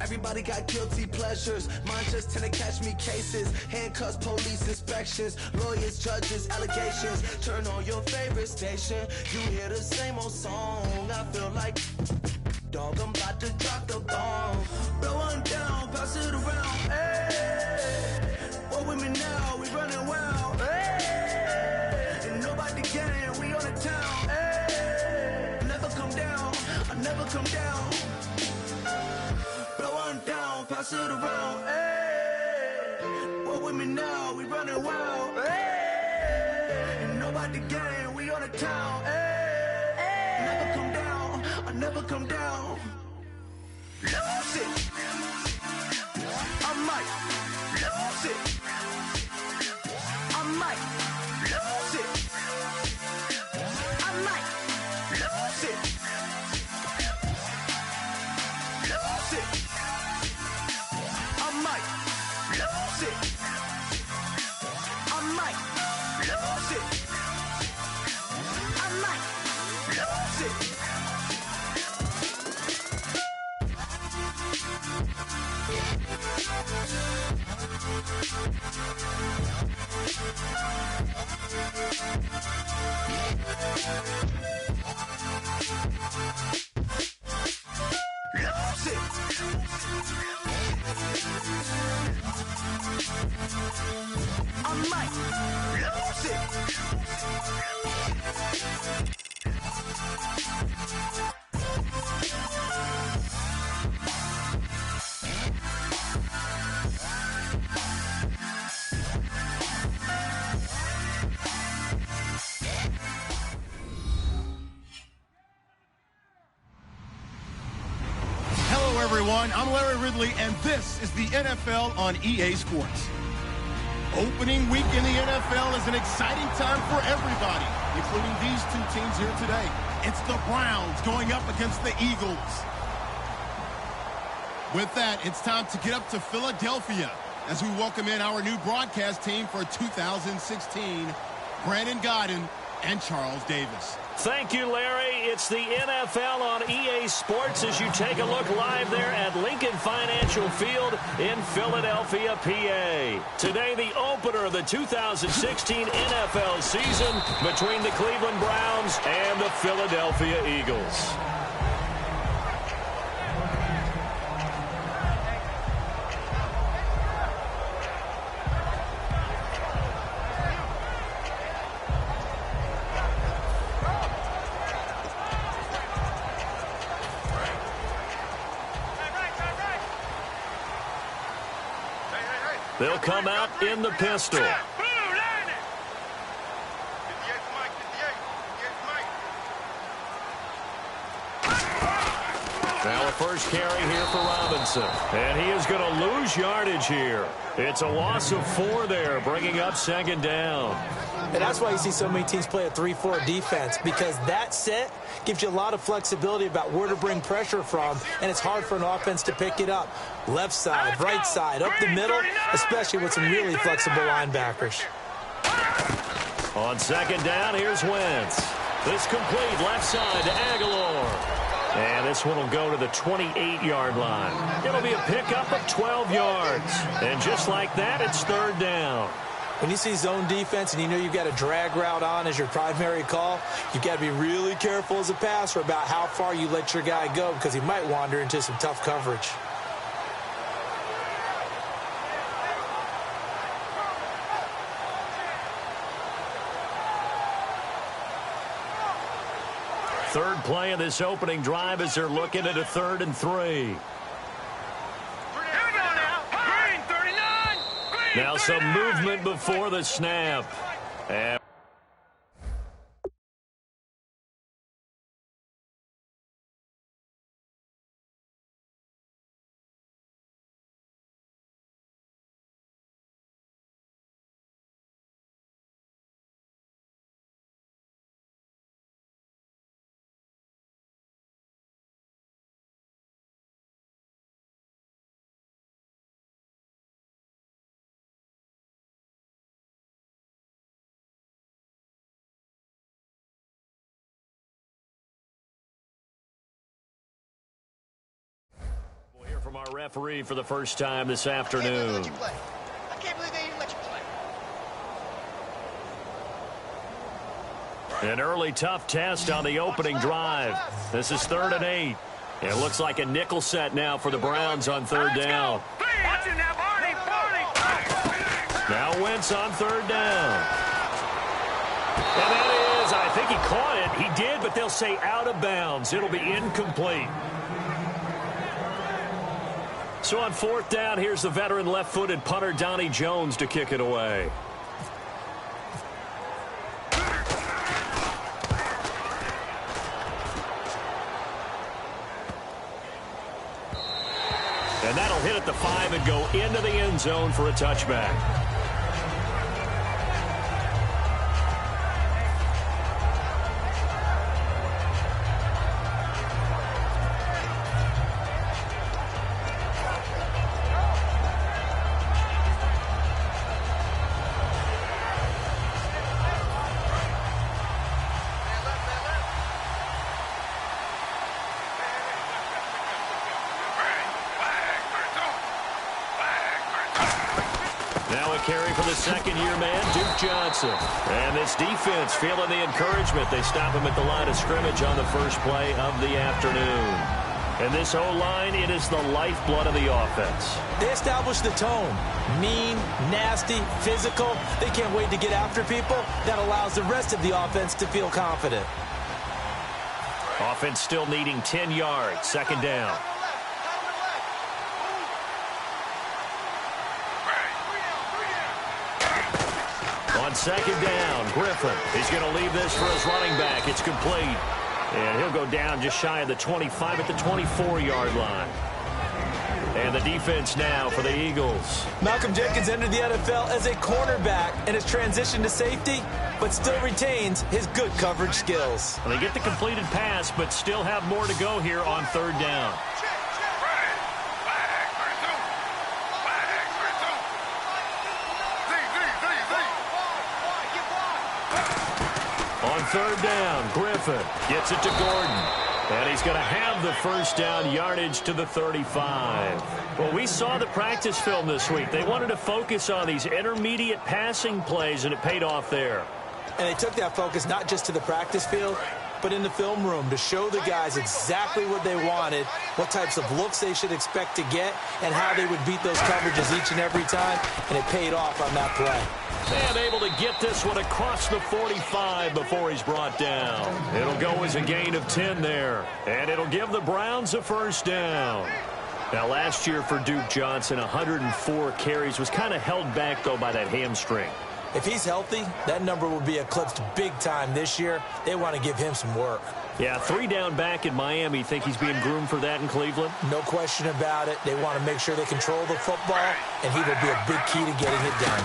Everybody got guilty pleasures. Mine just tend to catch me cases. Handcuffs, police inspections, lawyers, judges, allegations. Turn on your favorite station. You hear the same old song. I feel like, dog, I'm about to drop the bomb. Blow one down, pass it around. Hey, what with me now? We running wild. Hey, and nobody gang. We on the town. Hey, never come down. I never come down. Down, pass it around, hey. What with me now? We running wild, hey. And nobody gang, we on the town, hey. Never come down, I never come down. Lose it, I might lose it. I might lose it. I might lose it. Lose it. I might lose it. I might lose it. I might lose it. Lose it. I might lose it. Hello, everyone. I'm Larry Ridley, and this is the NFL on EA Sports. Opening week in the NFL is an exciting time for everybody, including these two teams here today. It's the Browns going up against the Eagles. With that, it's time to get up to Philadelphia as we welcome in our new broadcast team for 2016, Brandon Godden and Charles Davis. Thank you, Larry. It's the NFL on EA Sports as you take a look live there at Lincoln Financial Field in Philadelphia, PA. Today, the opener of the 2016 NFL season between the Cleveland Browns and the Philadelphia Eagles. They'll come out in the pistol. Now a first carry here for Robinson. And he is going to lose yardage here. It's a loss of 4 there, bringing up second down. And that's why you see so many teams play a 3-4 defense, because that set gives you a lot of flexibility about where to bring pressure from, and it's hard for an offense to pick it up. Left side, right side, up the middle, especially with some really flexible linebackers. On second down, here's Wentz. This complete left side to Aguilar. And this one will go to the 28-yard line. It'll be a pickup of 12 yards. And just like that, it's third down. When you see zone defense and you know you've got a drag route on as your primary call, you've got to be really careful as a passer about how far you let your guy go, because he might wander into some tough coverage. Third play of this opening drive as they're looking at a 3rd and 3. Now some movement before the snap. And from our referee for the first time this afternoon. I can't believe they didn't let you play. An early tough test on the opening drive. This is 3rd and 8. It looks like a nickel set now for the Browns on 3rd down. Now Wentz on 3rd down. And that is, I think he caught it. He did, but they'll say out of bounds. It'll be incomplete. So on 4th down, here's the veteran left-footed punter Donnie Jones to kick it away. And that'll hit at the 5 and go into the end zone for a touchback. Carry for the second-year man, Duke Johnson. And this defense feeling the encouragement. They stop him at the line of scrimmage on the first play of the afternoon. And this O-line, it is the lifeblood of the offense. They establish the tone. Mean, nasty, physical. They can't wait to get after people. That allows the rest of the offense to feel confident. Offense still needing 10 yards. 2nd down. On 2nd down, Griffin. He's going to leave this for his running back. It's complete. And he'll go down just shy of the 25 at the 24-yard line. And the defense now for the Eagles. Malcolm Jenkins entered the NFL as a cornerback and has transitioned to safety, but still retains his good coverage skills. Well, they get the completed pass, but still have more to go here on 3rd down. On 3rd down, Griffin gets it to Gordon. And he's going to have the first down yardage to the 35. Well, we saw the practice film this week. They wanted to focus on these intermediate passing plays, and it paid off there. And they took that focus not just to the practice field, but in the film room to show the guys exactly what they wanted, what types of looks they should expect to get, and how they would beat those coverages each and every time, and it paid off on that play. And able to get this one across the 45 before he's brought down. It'll go as a gain of 10 there, and it'll give the Browns a first down. Now, last year for Duke Johnson, 104 carries, was kind of held back, though, by that hamstring. If he's healthy, that number will be eclipsed big time this year. They want to give him some work. Yeah, 3 down back in Miami. Think he's being groomed for that in Cleveland? No question about it. They want to make sure they control the football, and he will be a big key to getting it done.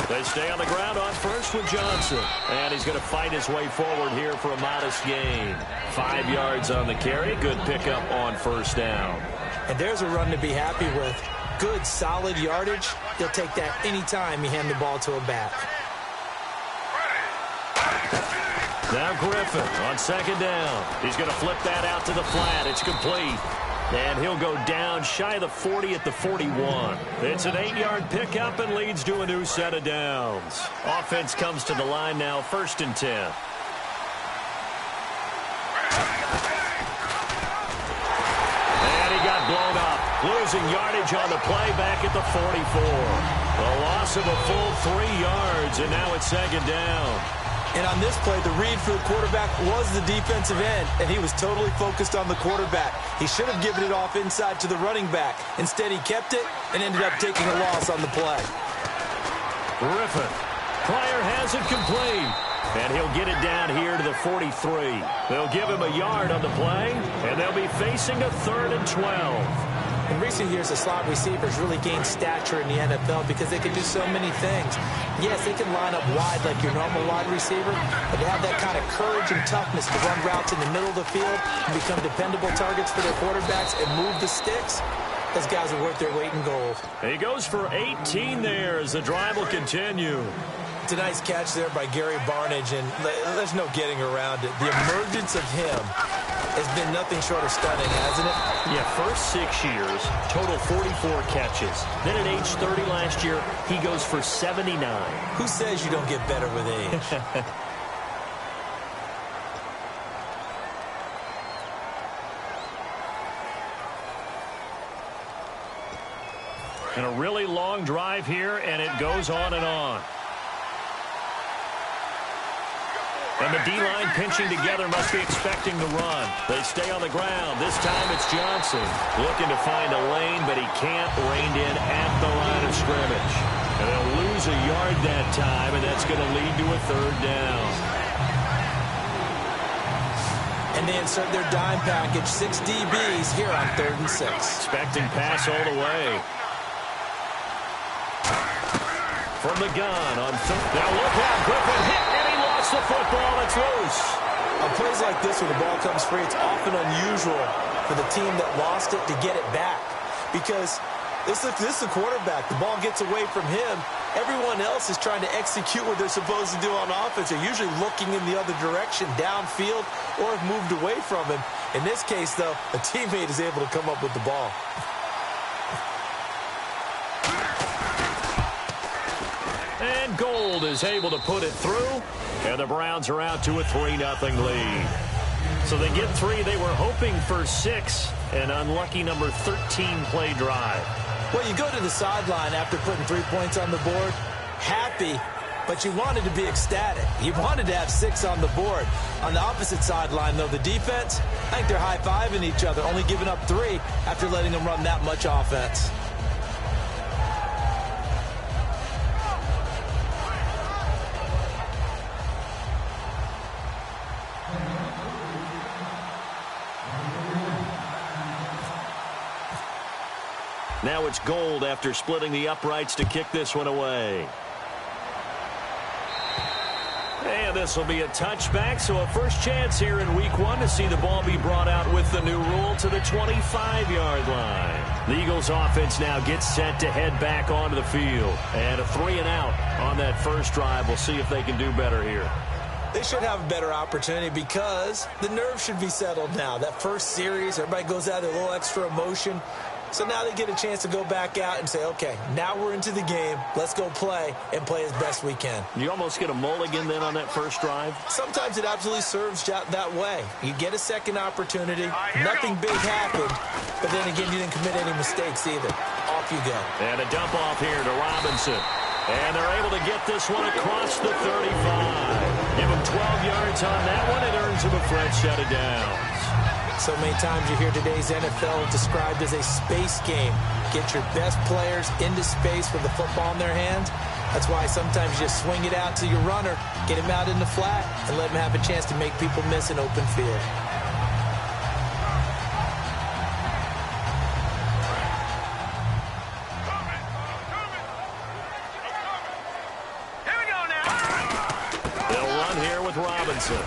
They stay on the ground on first with Johnson. And he's going to fight his way forward here for a modest gain. 5 yards on the carry. Good pickup on 1st down. And there's a run to be happy with. Good, solid yardage. He'll take that anytime you hand the ball to a back. Now Griffin on 2nd down. He's going to flip that out to the flat. It's complete. And he'll go down shy of the 40 at the 41. It's an 8-yard pickup and leads to a new set of downs. Offense comes to the line now, 1st and 10. And he got blown up. Losing yardage on the play back at the 44. A loss of a full 3 yards, and now it's 2nd down. And on this play, the read for the quarterback was the defensive end, and he was totally focused on the quarterback. He should have given it off inside to the running back. Instead, he kept it and ended up taking a loss on the play. Griffin. Pryor has it complete. And he'll get it down here to the 43. They'll give him a yard on the play, and they'll be facing a 3rd and 12. In recent years, the slot receivers really gained stature in the NFL because they can do so many things. Yes, they can line up wide like your normal wide receiver, but they have that kind of courage and toughness to run routes in the middle of the field and become dependable targets for their quarterbacks and move the sticks. Those guys are worth their weight in gold. He goes for 18 there as the drive will continue. It's a nice catch there by Gary Barnidge, and there's no getting around it. The emergence of him has been nothing short of stunning, hasn't it? Yeah, first 6 years, total 44 catches. Then at age 30 last year, he goes for 79. Who says you don't get better with age? And a really long drive here, and it goes on and on. And the D-line pinching together must be expecting the run. They stay on the ground. This time it's Johnson looking to find a lane, but he can't. Reined in at the line of scrimmage. And they'll lose a yard that time, and that's going to lead to a third down. And they insert their dime package, 6 DBs here on 3rd and 6. Expecting pass all the way. From the gun on third. Now look out, Griffin hit, and he lost the football. It's loose. On plays like this, when the ball comes free, it's often unusual for the team that lost it to get it back. Because this is the quarterback. The ball gets away from him. Everyone else is trying to execute what they're supposed to do on offense. They're usually looking in the other direction, downfield, or have moved away from him. In this case, though, a teammate is able to come up with the ball. And Gold is able to put it through, and the Browns are out to a 3-0 lead. So they get 3. They were hoping for 6, an unlucky number 13 play drive. Well, you go to the sideline after putting 3 points on the board, happy, but you wanted to be ecstatic. You wanted to have 6 on the board. On the opposite sideline, though, the defense, I think they're high-fiving each other, only giving up 3 after letting them run that much offense. Now it's Gold after splitting the uprights to kick this one away. And this will be a touchback, so a first chance here in week 1 to see the ball be brought out with the new rule to the 25-yard line. The Eagles offense now gets set to head back onto the field. And a 3-and-out on that first drive. We'll see if they can do better here. They should have a better opportunity because the nerves should be settled now. That first series, everybody goes out with a little extra emotion. So now they get a chance to go back out and say, okay, now we're into the game. Let's go play and play as best we can. You almost get a mulligan then on that first drive? Sometimes it absolutely serves that way. You get a second opportunity. Nothing big happened. But then again, you didn't commit any mistakes either. Off you go. And a dump off here to Robinson. And they're able to get this one across the 35. Give him 12 yards on that one. It earns him a fresh set of downs. So many times you hear today's NFL described as a space game. Get your best players into space with the football in their hands. That's why sometimes you just swing it out to your runner, get him out in the flat, and let him have a chance to make people miss an open field. Here we go now. They'll run here with Robinson.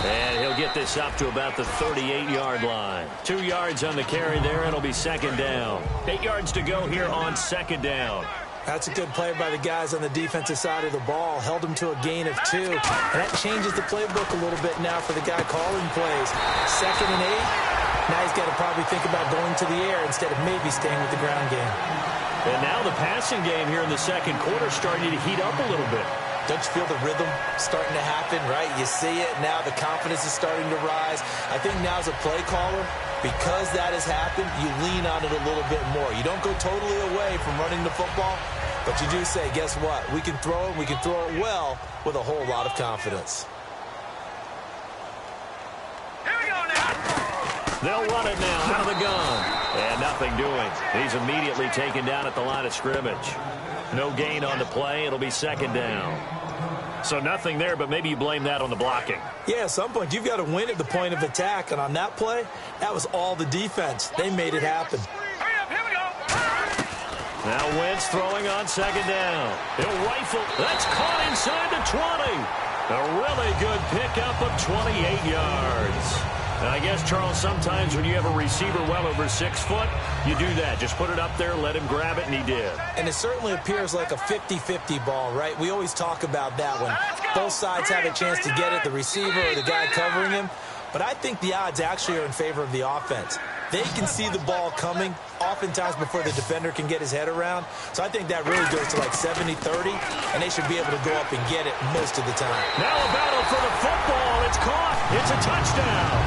And he'll get this up to about the 38-yard line. 2 yards on the carry there, and it'll be second down. 8 yards to go here on second down. That's a good play by the guys on the defensive side of the ball. Held them to a gain of 2. And that changes the playbook a little bit now for the guy calling plays. 2nd and 8. Now he's got to probably think about going to the air instead of maybe staying with the ground game. And now the passing game here in the second quarter starting to heat up a little bit. Don't you feel the rhythm starting to happen, right? You see it now. The confidence is starting to rise. I think now as a play caller, because that has happened, you lean on it a little bit more. You don't go totally away from running the football, but you do say, guess what? We can throw it. We can throw it well with a whole lot of confidence. Here we go now. They'll run it now out of the gun. And nothing doing. He's immediately taken down at the line of scrimmage. No gain on the play. It'll be second down. So nothing there, but maybe you blame that on the blocking. Yeah, at some point, you've got to win at the point of attack. And on that play, that was all the defense. They made it happen. Hurry up, here we go. Now Wentz throwing on second down. He'll rifle. That's caught inside the 20. A really good pickup of 28 yards. And I guess, Charles, sometimes when you have a receiver well over 6 foot, you do that. Just put it up there, let him grab it, and he did. And it certainly appears like a 50-50 ball, right? We always talk about that when both sides have a chance to get it, the receiver or the guy covering him. But I think the odds actually are in favor of the offense. They can see the ball coming oftentimes before the defender can get his head around. So I think that really goes to like 70-30, and they should be able to go up and get it most of the time. Now a battle for the football. It's caught. It's a touchdown.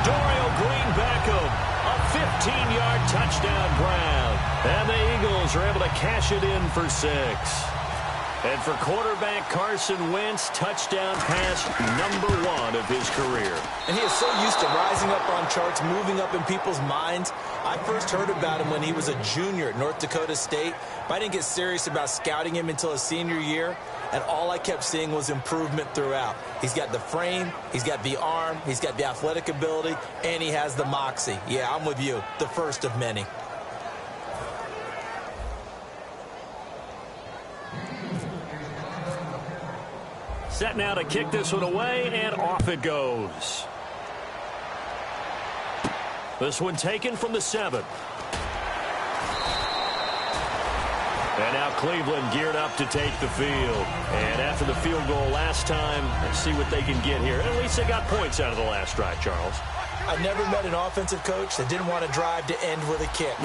Dorial Green Beckham, a 15-yard touchdown Brown. And the Eagles are able to cash it in for 6. And for quarterback Carson Wentz, touchdown pass #1 of his career. And he is so used to rising up on charts, moving up in people's minds. I first heard about him when he was a junior at North Dakota State, but I didn't get serious about scouting him until his senior year, and all I kept seeing was improvement throughout. He's got the frame, he's got the arm, he's got the athletic ability, and he has the moxie. Yeah, I'm with you, the first of many. Set now to kick this one away, and off it goes. This one taken from the 7. And now Cleveland geared up to take the field. And after the field goal last time, let's see what they can get here. At least they got points out of the last drive, Charles. I've never met an offensive coach that didn't want to drive to end with a kick.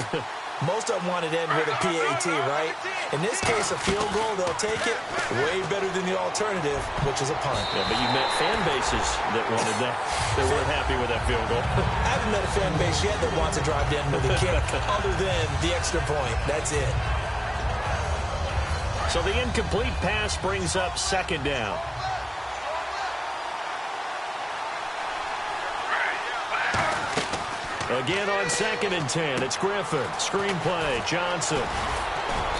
Most of them wanted to end with a PAT, right? In this case, a field goal, they'll take it way better than the alternative, which is a punt. Yeah, but you've met fan bases that wanted that, that weren't happy with that field goal. I haven't met a fan base yet that wants to drive to end with a kick other than the extra point. That's it. So the incomplete pass brings up 2nd down. Again on 2nd and 10, it's Griffin. Screenplay, Johnson.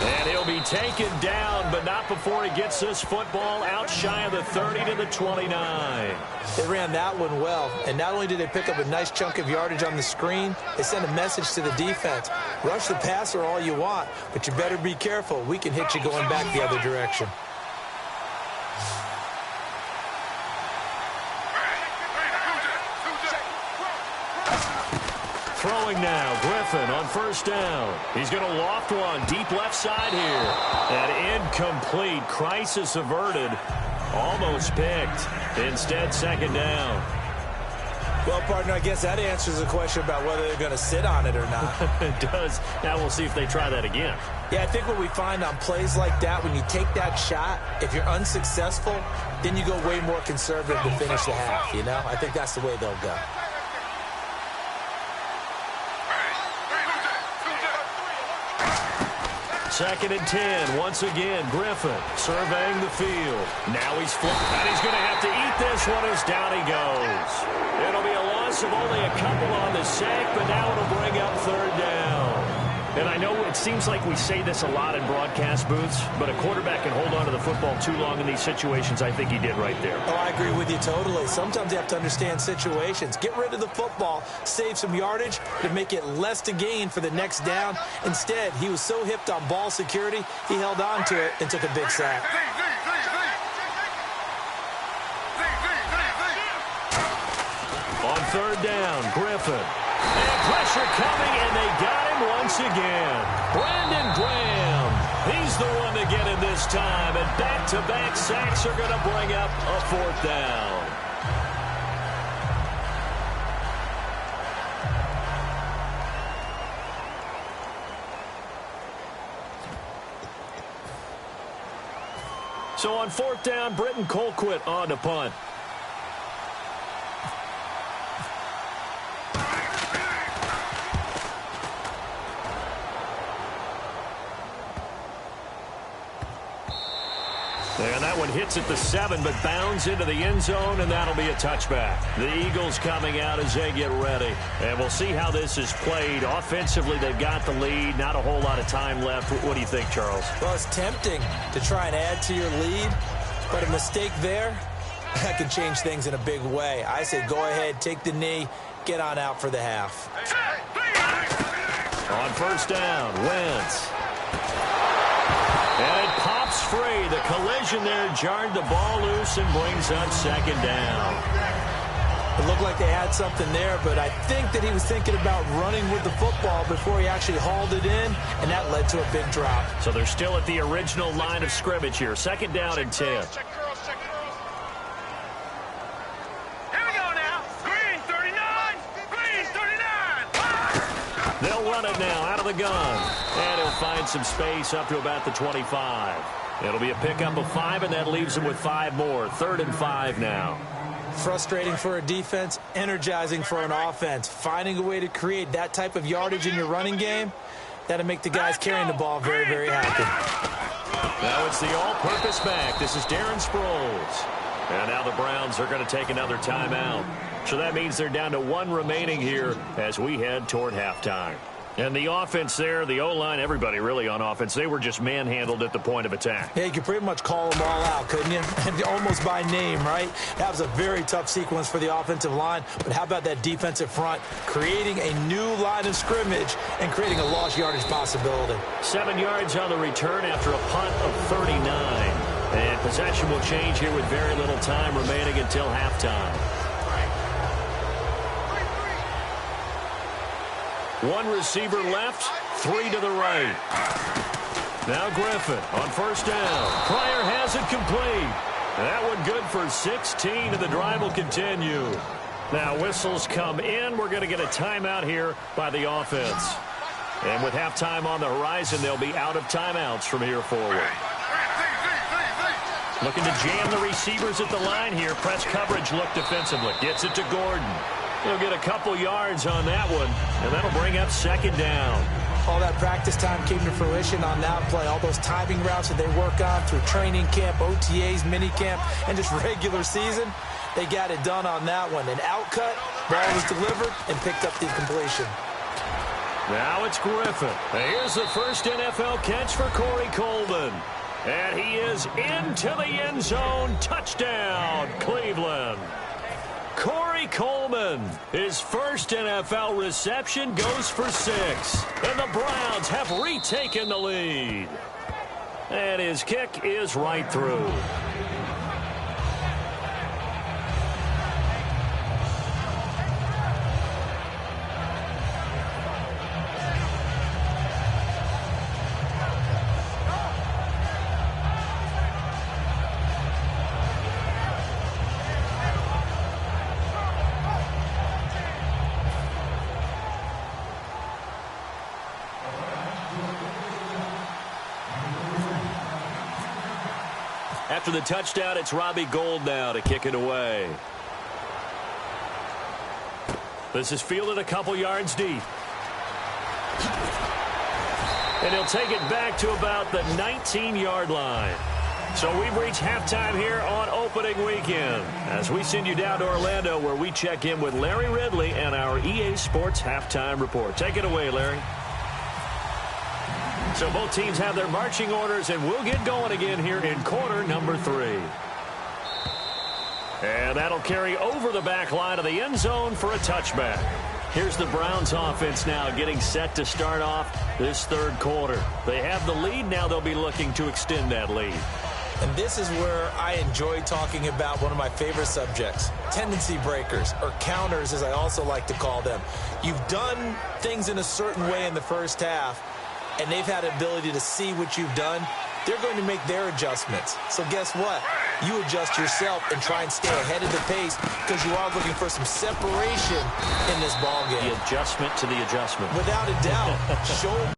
And he'll be taken down, but not before he gets this football out shy of the 30 to the 29. They ran that one well, and not only did they pick up a nice chunk of yardage on the screen, they sent a message to the defense. Rush the passer all you want, but you better be careful. We can hit you going back the other direction. Throwing now, Griffin on 1st down. He's going to loft one deep left side here. And incomplete. Crisis averted. Almost picked. Instead, 2nd down. Well, partner, I guess that answers the question about whether they're going to sit on it or not. It does. Now we'll see if they try that again. Yeah, I think what we find on plays like that, when you take that shot, if you're unsuccessful, then you go way more conservative to finish the half, you know? I think that's the way they'll go. Second and 10. Once again, Griffin surveying the field. Now he's flipped, and he's going to have to eat this one as down he goes. It'll be a loss of only a couple on the sack, but now it'll bring up 3rd down. And I know it seems like we say this a lot in broadcast booths, but a quarterback can hold on to the football too long in these situations. I think he did right there. Oh, I agree with you totally. Sometimes you have to understand situations. Get rid of the football, save some yardage to make it less to gain for the next down. Instead, he was so hipped on ball security, he held on to it and took a big sack. On 3rd down, Griffin. And pressure coming, and they got him once again. Brandon Graham, he's the one to get him this time, and back-to-back sacks are going to bring up a 4th down. So on 4th down, Britton Colquitt on to punt. And that one hits at the 7, but bounds into the end zone, and that'll be a touchback. The Eagles coming out as they get ready. And we'll see how this is played. Offensively, they've got the lead. Not a whole lot of time left. What do you think, Charles? Well, it's tempting to try and add to your lead, but a mistake there, that can change things in a big way. I say go ahead, take the knee, get on out for the half. On 1st down, Wentz. And it pops free. The collision there jarred the ball loose and brings up 2nd down. It looked like they had something there, but I think that he was thinking about running with the football before he actually hauled it in, and that led to a big drop. So they're still at the original line of scrimmage here. 2nd down and 10. Here we go now. Green 39. Green 39. They'll run it now out of the gun. And he'll find some space up to about the 25. It'll be a pickup of 5, and that leaves him with 5 more. 3rd and 5 now. Frustrating for a defense, energizing for an offense. Finding a way to create that type of yardage in your running game, that'll make the guys carrying the ball very, very happy. Now it's the all-purpose back. This is Darren Sproles. And now the Browns are going to take another timeout. So that means they're down to 1 remaining here as we head toward halftime. And the offense there, the O-line, everybody really on offense, they were just manhandled at the point of attack. Yeah, you could pretty much call them all out, couldn't you? And almost by name, right? That was a very tough sequence for the offensive line. But how about that defensive front creating a new line of scrimmage and creating a lost yardage possibility? 7 yards on the return after a punt of 39. And possession will change here with very little time remaining until halftime. 1 receiver left, 3 to the right. Now Griffin on 1st down. Pryor has it complete. That one good for 16, and the drive will continue. Now whistles come in. We're going to get a timeout here by the offense. And with halftime on the horizon, they'll be out of timeouts from here forward. Looking to jam the receivers at the line here. Press coverage look defensively. Gets it to Gordon. He'll get a couple yards on that one, and that'll bring up 2nd down. All that practice time came to fruition on that play. All those timing routes that they work on through training camp, OTAs, mini camp, and just regular season, they got it done on that one. An outcut, ball was delivered, and picked up the completion. Now it's Griffin. Here's the first NFL catch for Corey Coleman. And he is into the end zone. Touchdown, Cleveland. Corey Coleman, his first NFL reception, goes for 6. And the Browns have retaken the lead. And his kick is right through. After the touchdown, it's Robbie Gould now to kick it away. This is fielded a couple yards deep. And he'll take it back to about the 19-yard line. So we've reached halftime here on opening weekend as we send you down to Orlando where we check in with Larry Ridley and our EA Sports Halftime Report. Take it away, Larry. So both teams have their marching orders, and we'll get going again here in quarter number 3. And that'll carry over the back line of the end zone for a touchback. Here's the Browns offense now getting set to start off this 3rd quarter. They have the lead. Now they'll be looking to extend that lead. And this is where I enjoy talking about one of my favorite subjects, tendency breakers, or counters as I also like to call them. You've done things in a certain way in the first half, and they've had the ability to see what you've done. They're going to make their adjustments. So guess what? You adjust yourself and try and stay ahead of the pace because you are looking for some separation in this ball game. The adjustment to the adjustment. Without a doubt. Show